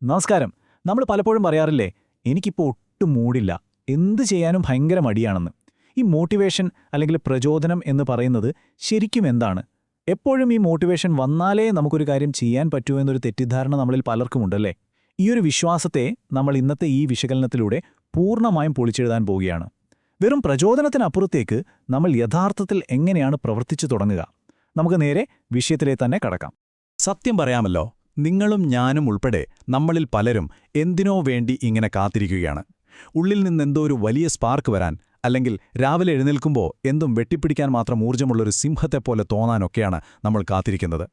നമസ്കാരം. നമ്മൾ പലപ്പോഴും പറയാറില്ലേ, എനിക്കിപ്പോൾ ഒട്ടും മൂഡില്ല, എന്ത് ചെയ്യാനും ഭയങ്കര മടിയാണെന്ന്. ഈ മോട്ടിവേഷൻ അല്ലെങ്കിൽ പ്രചോദനം എന്ന് പറയുന്നത് ശരിക്കും എന്താണ്? എപ്പോഴും ഈ മോട്ടിവേഷൻ വന്നാലേ നമുക്കൊരു കാര്യം ചെയ്യാൻ പറ്റൂ എന്നൊരു തെറ്റിദ്ധാരണ നമ്മളിൽ പലർക്കുമുണ്ടല്ലേ? ഈയൊരു വിശ്വാസത്തെ നമ്മൾ ഇന്നത്തെ ഈ വിശകലനത്തിലൂടെ പൂർണ്ണമായും പൊളിച്ചെഴുതാൻ പോവുകയാണ്. വെറും പ്രചോദനത്തിനപ്പുറത്തേക്ക് നമ്മൾ യഥാർത്ഥത്തിൽ എങ്ങനെയാണ് പ്രവർത്തിച്ചു തുടങ്ങുക? നമുക്ക് നേരെ വിഷയത്തിലേക്ക് തന്നെ കടക്കാം. സത്യം പറയാമല്ലോ, നിങ്ങളും ഞാനും ഉൾപ്പെടെ നമ്മളിൽ പലരും എന്തിനോ വേണ്ടി ഇങ്ങനെ കാത്തിരിക്കുകയാണ്. ഉള്ളിൽ നിന്നെന്തോ ഒരു വലിയ സ്പാർക്ക് വരാൻ, അല്ലെങ്കിൽ രാവിലെ എഴുന്നേൽക്കുമ്പോൾ എന്തും വെട്ടിപ്പിടിക്കാൻ മാത്രം ഊർജ്ജമുള്ളൊരു സിംഹത്തെപ്പോലെ തോന്നാനൊക്കെയാണ് നമ്മൾ കാത്തിരിക്കുന്നത്.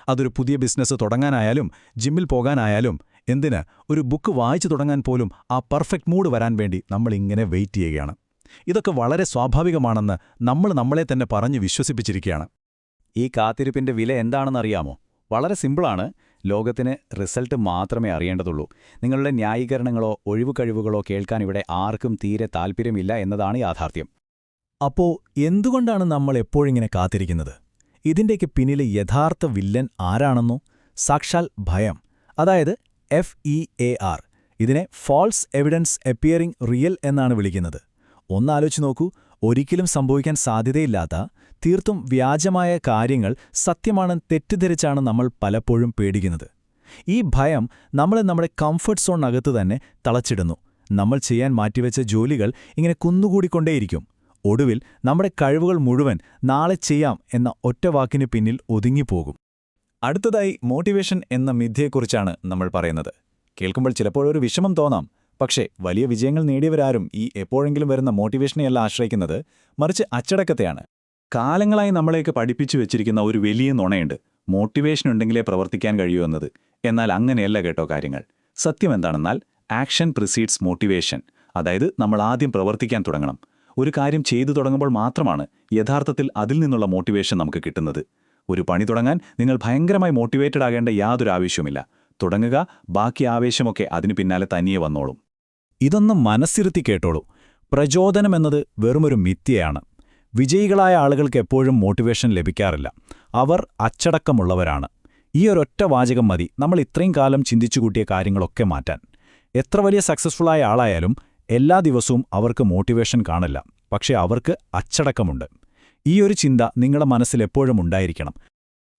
അതൊരു പുതിയ ബിസിനസ് തുടങ്ങാനായാലും ജിമ്മിൽ പോകാനായാലും എന്തിന് ഒരു ബുക്ക് വായിച്ചു തുടങ്ങാൻ പോലും ആ പെർഫെക്റ്റ് മൂഡ് വരാൻ വേണ്ടി നമ്മളിങ്ങനെ വെയിറ്റ് ചെയ്യുകയാണ്. ഇതൊക്കെ വളരെ സ്വാഭാവികമാണെന്ന് നമ്മൾ നമ്മളെ തന്നെ പറഞ്ഞു വിശ്വസിപ്പിച്ചിരിക്കുകയാണ്. ഈ കാത്തിരിപ്പിന്റെ വില എന്താണെന്നറിയാമോ? വളരെ സിമ്പിളാണ്. ലോകത്തിന് റിസൾട്ട് മാത്രമേ അറിയേണ്ടതുള്ളൂ. നിങ്ങളുടെ ന്യായീകരണങ്ങളോ ഒഴിവു കഴിവുകളോ കേൾക്കാൻ ഇവിടെ ആർക്കും തീരെ താൽപ്പര്യമില്ല എന്നതാണ് യാഥാർത്ഥ്യം. അപ്പോ എന്തുകൊണ്ടാണ് നമ്മൾ എപ്പോഴിങ്ങനെ കാത്തിരിക്കുന്നത്? ഇതിൻ്റെയൊക്കെ പിന്നിലെ യഥാർത്ഥ വില്ലൻ ആരാണെന്നോ? സാക്ഷാൽ ഭയം, അതായത് FEAR. ഇതിനെ ഫാൾസ് എവിഡൻസ് അപ്പിയറിംഗ് റിയൽ എന്നാണ് വിളിക്കുന്നത്. ഒന്നാലോചിച്ച് നോക്കൂ, ഒരിക്കലും സംഭവിക്കാൻ സാധ്യതയില്ലാത്ത, തീർത്തും വ്യാജമായ കാര്യങ്ങൾ സത്യമാണെന്ന് തെറ്റിദ്ധരിച്ചാണ് നമ്മൾ പലപ്പോഴും പേടിക്കുന്നത്. ഈ ഭയം നമ്മളെ നമ്മുടെ കംഫർട്ട് സോണിനകത്ത് തന്നെ തളച്ചിടുന്നു. നമ്മൾ ചെയ്യാൻ മാറ്റിവെച്ച ജോലികൾ ഇങ്ങനെ കുന്നുകൂടിക്കൊണ്ടേയിരിക്കും. ഒടുവിൽ നമ്മുടെ കഴിവുകൾ മുഴുവൻ നാളെ ചെയ്യാം എന്ന ഒറ്റവാക്കിന് പിന്നിൽ ഒതുങ്ങിപ്പോകും. അടുത്തതായി മോട്ടിവേഷൻ എന്ന മിഥ്യയെക്കുറിച്ചാണ് നമ്മൾ പറയുന്നത്. കേൾക്കുമ്പോൾ ചിലപ്പോഴൊരു വിഷമം തോന്നാം. പക്ഷേ വലിയ വിജയങ്ങൾ നേടിയവരാരും ഈ എപ്പോഴെങ്കിലും വരുന്ന മോട്ടിവേഷനെയല്ല ആശ്രയിക്കുന്നത്, മറിച്ച് അച്ചടക്കത്തെയാണ്. കാലങ്ങളായി നമ്മളെയൊക്കെ പഠിപ്പിച്ചു വെച്ചിരിക്കുന്ന ഒരു വലിയ നുണയുണ്ട്: മോട്ടിവേഷൻ ഉണ്ടെങ്കിലേ പ്രവർത്തിക്കാൻ കഴിയൂ എന്നത്. എന്നാൽ അങ്ങനെയല്ല കേട്ടോ കാര്യങ്ങൾ. സത്യം എന്താണെന്നാൽ ആക്ഷൻ പ്രിസീഡ്സ് മോട്ടിവേഷൻ. അതായത് നമ്മൾ ആദ്യം പ്രവർത്തിക്കാൻ തുടങ്ങണം. ഒരു കാര്യം ചെയ്തു തുടങ്ങുമ്പോൾ മാത്രമാണ് യഥാർത്ഥത്തിൽ അതിൽ നിന്നുള്ള മോട്ടിവേഷൻ നമുക്ക് കിട്ടുന്നത്. ഒരു പണി തുടങ്ങാൻ നിങ്ങൾ ഭയങ്കരമായി മോട്ടിവേറ്റഡ് ആകേണ്ട യാതൊരു ആവശ്യവുമില്ല. തുടങ്ങുക, ബാക്കി ആവേശമൊക്കെ അതിനു പിന്നാലെ തനിയെ വന്നോളും. ഇതൊന്ന് മനസ്സിരുത്തി കേട്ടോളൂ. പ്രചോദനമെന്നത് വെറുമൊരു മിഥ്യയാണ്. വിജയികളായ ആളുകൾക്ക് എപ്പോഴും മോട്ടിവേഷൻ ലഭിക്കാറില്ല. അവർ അച്ചടക്കമുള്ളവരാണ്. ഈ ഒരൊറ്റ വാചകം മതി നമ്മൾ ഇത്രയും കാലം ചിന്തിച്ചുകൂട്ടിയ കാര്യങ്ങളൊക്കെ മാറ്റാൻ. എത്ര വലിയ സക്സസ്ഫുള്ളായ ആളായാലും എല്ലാ ദിവസവും അവർക്ക് മോട്ടിവേഷൻ കാണില്ല. പക്ഷേ അവർക്ക് അച്ചടക്കമുണ്ട്. ഈ ഒരു ചിന്ത നിങ്ങളുടെ മനസ്സിൽ എപ്പോഴും ഉണ്ടായിരിക്കണം.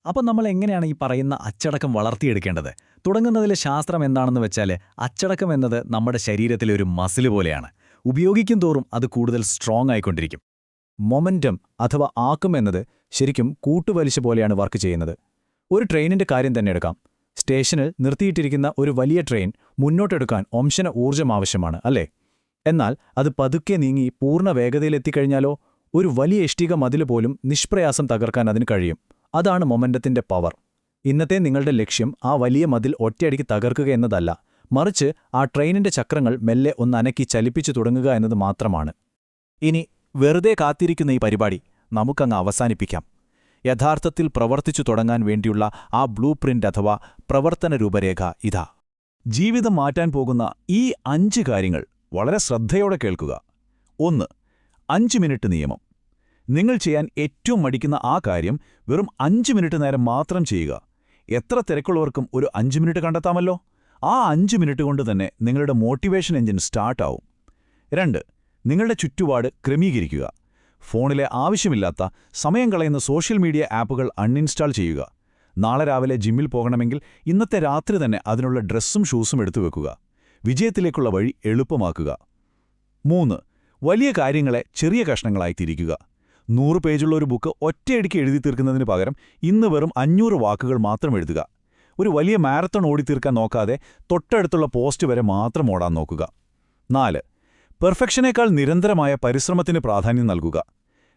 അപ്പോൾ നമ്മൾ എങ്ങനെയാണ് ഈ പറയുന്ന അച്ചടക്കം വളർത്തിയെടുക്കേണ്ടത്? തുടങ്ങുന്നതിലെ ശാസ്ത്രം എന്താണെന്ന് വെച്ചാൽ, അച്ചടക്കം എന്നത് നമ്മുടെ ശരീരത്തിലെ ഒരു മസിൽ പോലെയാണ്. ഉപയോഗിക്കും തോറും അത് കൂടുതൽ സ്ട്രോങ് ആയിക്കൊണ്ടിരിക്കും. മൊമെന്റം അഥവാ ആക്കം എന്നത് ശരിക്കും കൂട്ടുവലിശ പോലെയാണ് വർക്ക് ചെയ്യുന്നത്. ഒരു ട്രെയിനിന്റെ കാര്യം തന്നെ എടുക്കാം. സ്റ്റേഷനിൽ നിർത്തിയിട്ടിരിക്കുന്ന ഒരു വലിയ ട്രെയിൻ മുന്നോട്ടെടുക്കാൻ ഒംശന ഊർജ്ജം ആവശ്യമാണ്, അല്ലേ? എന്നാൽ അത് പതുക്കെ നീങ്ങി പൂർണ്ണ വേഗതയിലെത്തിക്കഴിഞ്ഞാലോ ഒരു വലിയ ഇഷ്ടിക മതിൽ പോലും നിഷ്പ്രയാസം തകർക്കാൻ അതിന് കഴിയും. അതാണ് മൊമെന്റത്തിന്റെ പവർ. ഇന്നത്തെ നിങ്ങളുടെ ലക്ഷ്യം ആ വലിയ മതിൽ ഒറ്റയടിക്ക് തകർക്കുക എന്നതല്ല, മറിച്ച് ആ ട്രെയിനിന്റെ ചക്രങ്ങൾ മെല്ലെ ഒന്ന് അനക്കി ചലിപ്പിച്ചു തുടങ്ങുക എന്നത് മാത്രമാണ്. ഇനി വെറുതെ കാത്തിരിക്കുന്ന ഈ പരിപാടി നമുക്കങ്ങ് അവസാനിപ്പിക്കാം. യഥാർത്ഥത്തിൽ പ്രവർത്തിച്ചു തുടങ്ങാൻ വേണ്ടിയുള്ള ആ ബ്ലൂ പ്രിന്റ് അഥവാ പ്രവർത്തന രൂപരേഖ ഇതാ. ജീവിതം മാറ്റാൻ പോകുന്ന ഈ 5 കാര്യങ്ങൾ വളരെ ശ്രദ്ധയോടെ കേൾക്കുക. 1. 5 മിനിറ്റ് നിയമം. നിങ്ങൾ ചെയ്യാൻ ഏറ്റവും മടിക്കുന്ന ആ കാര്യം വെറും 5 മിനിറ്റ് നേരം മാത്രം ചെയ്യുക. എത്ര തിരക്കുള്ളവർക്കും ഒരു 5 മിനിറ്റ് കണ്ടെത്താമല്ലോ. ആ 5 മിനിറ്റ് കൊണ്ട് തന്നെ നിങ്ങളുടെ മോട്ടിവേഷൻ എഞ്ചിൻ സ്റ്റാർട്ടാവും. 2. നിങ്ങളുടെ ചുറ്റുപാട് ക്രമീകരിക്കുക. ഫോണിലെ ആവശ്യമില്ലാത്ത സമയം കളയുന്ന സോഷ്യൽ മീഡിയ ആപ്പുകൾ അൺഇൻസ്റ്റാൾ ചെയ്യുക. നാളെ രാവിലെ ജിമ്മിൽ പോകണമെങ്കിൽ ഇന്നത്തെ രാത്രി തന്നെ അതിനുള്ള ഡ്രസ്സും ഷൂസും എടുത്തു വെക്കുക. വിജയത്തിലേക്കുള്ള വഴി എളുപ്പമാക്കുക. 3. വലിയ കാര്യങ്ങളെ ചെറിയ കഷ്ണങ്ങളായി തിരിക്കുക. 100 പേജുള്ള ഒരു ബുക്ക് ഒറ്റയടിക്ക് എഴുതി തീർക്കുന്നതിന് പകരം ഇന്ന് വെറും 500 വാക്കുകൾ മാത്രം എഴുതുക. ഒരു വലിയ മാരത്തൺ ഓടിത്തീർക്കാൻ നോക്കാതെ തൊട്ടടുത്തുള്ള പോസ്റ്റ് വരെ മാത്രം ഓടാൻ നോക്കുക. 4. പെർഫെക്ഷനേക്കാൾ നിരന്തരമായ പരിശ്രമത്തിന് പ്രാധാന്യം നൽകുക.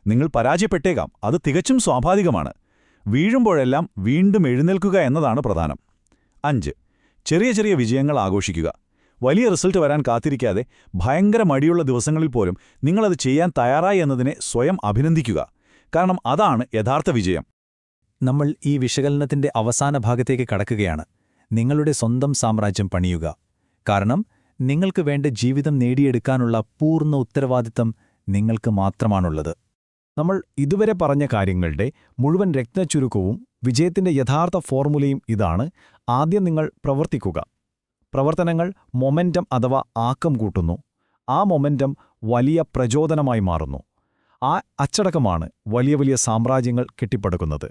നിങ്ങൾ പരാജയപ്പെട്ടേക്കാം, അത് തികച്ചും സ്വാഭാവികമാണ്. വീഴുമ്പോഴെല്ലാം വീണ്ടും എഴുന്നേൽക്കുക എന്നതാണ് പ്രധാനം. 5. ചെറിയ ചെറിയ വിജയങ്ങൾ ആഘോഷിക്കുക. വലിയ റിസൾട്ട് വരാൻ കാത്തിരിക്കാതെ ഭയങ്കര മടിയുള്ള ദിവസങ്ങളിൽ പോലും നിങ്ങളത് ചെയ്യാൻ തയ്യാറായി എന്നതിനെ സ്വയം അഭിനന്ദിക്കുക. കാരണം അതാണ് യഥാർത്ഥ വിജയം. നമ്മൾ ഈ വിശകലനത്തിന്റെ അവസാന ഭാഗത്തേക്ക് കടക്കുകയാണ്. നിങ്ങളുടെ സ്വന്തം സാമ്രാജ്യം പണിയുക. കാരണം നിങ്ങൾക്ക് വേണ്ട ജീവിതം നേടിയെടുക്കാനുള്ള പൂർണ്ണ ഉത്തരവാദിത്തം നിങ്ങൾക്ക് മാത്രമാണുള്ളത്. നമ്മൾ ഇതുവരെ പറഞ്ഞ കാര്യങ്ങളുടെ മുഴുവൻ രത്നച്ചുരുക്കവും വിജയത്തിന്റെ യഥാർത്ഥ ഫോർമുലയും ഇതാണ്. ആദ്യം നിങ്ങൾ പ്രവർത്തിക്കുക. പ്രവർത്തനങ്ങൾ മൊമെന്റം അഥവാ ആക്കം കൂട്ടുന്നു. ആ മൊമെന്റം വലിയ പ്രചോദനമായി മാറുന്നു. ആ അച്ചടക്കമാണ് വലിയ വലിയ സാമ്രാജ്യങ്ങൾ കെട്ടിപ്പടുക്കുന്നത്.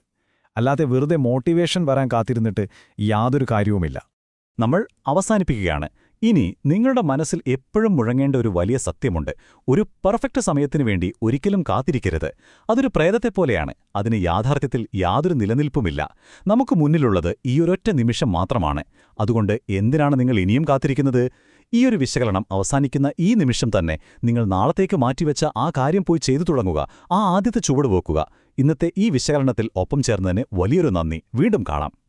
അല്ലാതെ വെറുതെ മോട്ടിവേഷൻ വരാൻ കാത്തിരുന്നിട്ട് യാതൊരു കാര്യവുമില്ല. നമ്മൾ അവസാനിപ്പിക്കുകയാണ്. ഇനി നിങ്ങളുടെ മനസ്സിൽ എപ്പോഴും മുഴങ്ങേണ്ട ഒരു വലിയ സത്യമുണ്ട്. ഒരു പെർഫെക്റ്റ് സമയത്തിനു വേണ്ടി ഒരിക്കലും കാത്തിരിക്കരുത്. അതൊരു പ്രേതത്തെപ്പോലെയാണ്. അതിന് യാഥാർത്ഥ്യത്തിൽ യാതൊരു നിലനിൽപ്പുമില്ല. നമുക്ക് മുന്നിലുള്ളത് ഈയൊരൊറ്റ നിമിഷം മാത്രമാണ്. അതുകൊണ്ട് എന്തിനാണ് നിങ്ങൾ ഇനിയും കാത്തിരിക്കുന്നത്? ഈയൊരു വിശകലനം അവസാനിക്കുന്ന ഈ നിമിഷം തന്നെ നിങ്ങൾ നാളത്തേക്ക് മാറ്റിവെച്ച ആ കാര്യം പോയി ചെയ്തു തുടങ്ങുക. ആ ആദ്യത്തെ ചുവട് വെക്കുക. ഇന്നത്തെ ഈ വിശകലനത്തിൽ ഒപ്പം ചേർന്നതിന് വലിയൊരു നന്ദി. വീണ്ടും കാണാം.